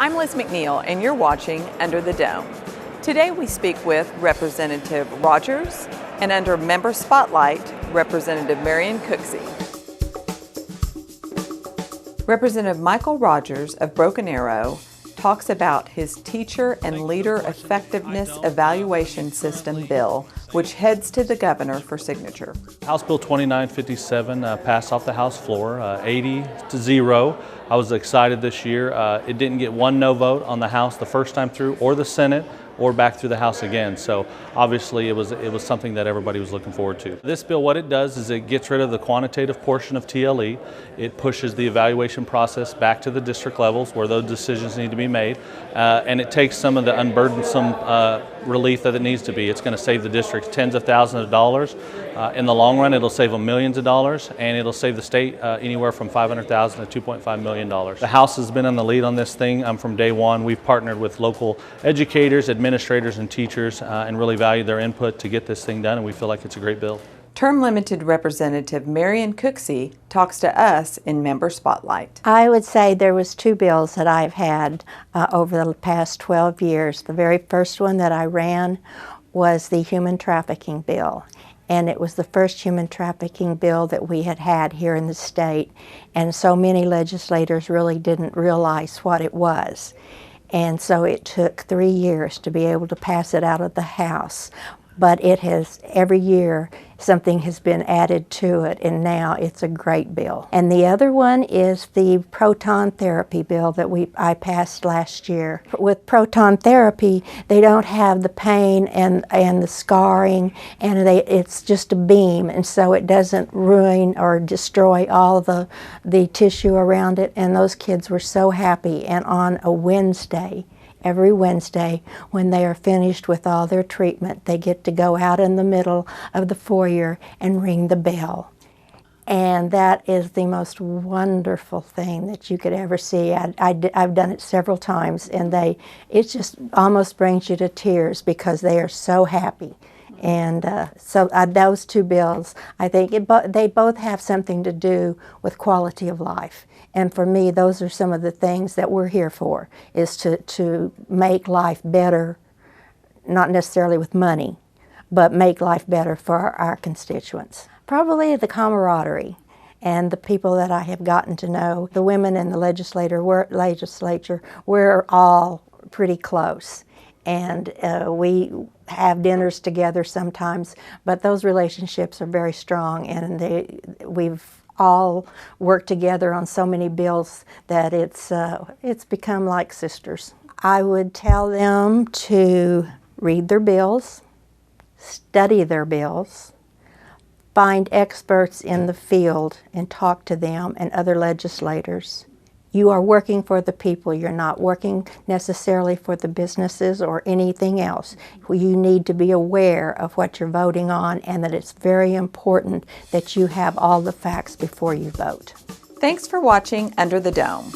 I'm Liz McNeil, and you're watching Under the Dome. Today we speak with Representative Rogers, and under Member Spotlight, Representative Marian Cooksey. Representative Michael Rogers of Broken Arrow talks about his Teacher and Leader Effectiveness Evaluation System bill, which heads to the governor for signature. House Bill 2957 passed off the House floor, 80-0. I was excited this year. It didn't get one no vote on the House the first time through, or the Senate, or back through the House again. So obviously it was something that everybody was looking forward to. This bill, what it does is it gets rid of the quantitative portion of TLE. It pushes the evaluation process back to the district levels where those decisions need to be made. And it takes some of the unburdensome relief that it needs to be. It's going to save the districts tens of thousands of dollars. In the long run, it'll save them millions of dollars, and it'll save the state anywhere from $500,000 to $2.5 million. The House has been on the lead on this thing from day one. We've partnered with local educators, administrators, and teachers, and really value their input to get this thing done, and we feel like it's a great bill. Term-limited Representative Marian Cooksey talks to us in Member Spotlight. I would say there was two bills that I've had over the past 12 years. The very first one that I ran was the human trafficking bill. And it was the first human trafficking bill that we had had here in the state. And so many legislators really didn't realize what it was. And so it took 3 years to be able to pass it out of the House. But it has, every year, something has been added to it, and now it's a great bill. And the other one is the proton therapy bill that I passed last year. With proton therapy, they don't have the pain and the scarring, and it's just a beam, and so it doesn't ruin or destroy all the tissue around it, and those kids were so happy. And on a Wednesday, every Wednesday, when they are finished with all their treatment, they get to go out in the middle of the foyer and ring the bell. And that is the most wonderful thing that you could ever see. I've done it several times, and it just almost brings you to tears because they are so happy. And so those two bills, I think they both have something to do with quality of life. And for me, those are some of the things that we're here for, is to make life better, not necessarily with money, but make life better for our constituents. Probably the camaraderie and the people that I have gotten to know. The women in the legislature, we're all pretty close. And we have dinners together sometimes, but those relationships are very strong, and we've all worked together on so many bills that it's become like sisters. I would tell them to read their bills, study their bills, find experts in the field and talk to them and other legislators. You are working for the people. You're not working necessarily for the businesses or anything else. You need to be aware of what you're voting on, and that it's very important that you have all the facts before you vote. Thanks for watching Under the Dome.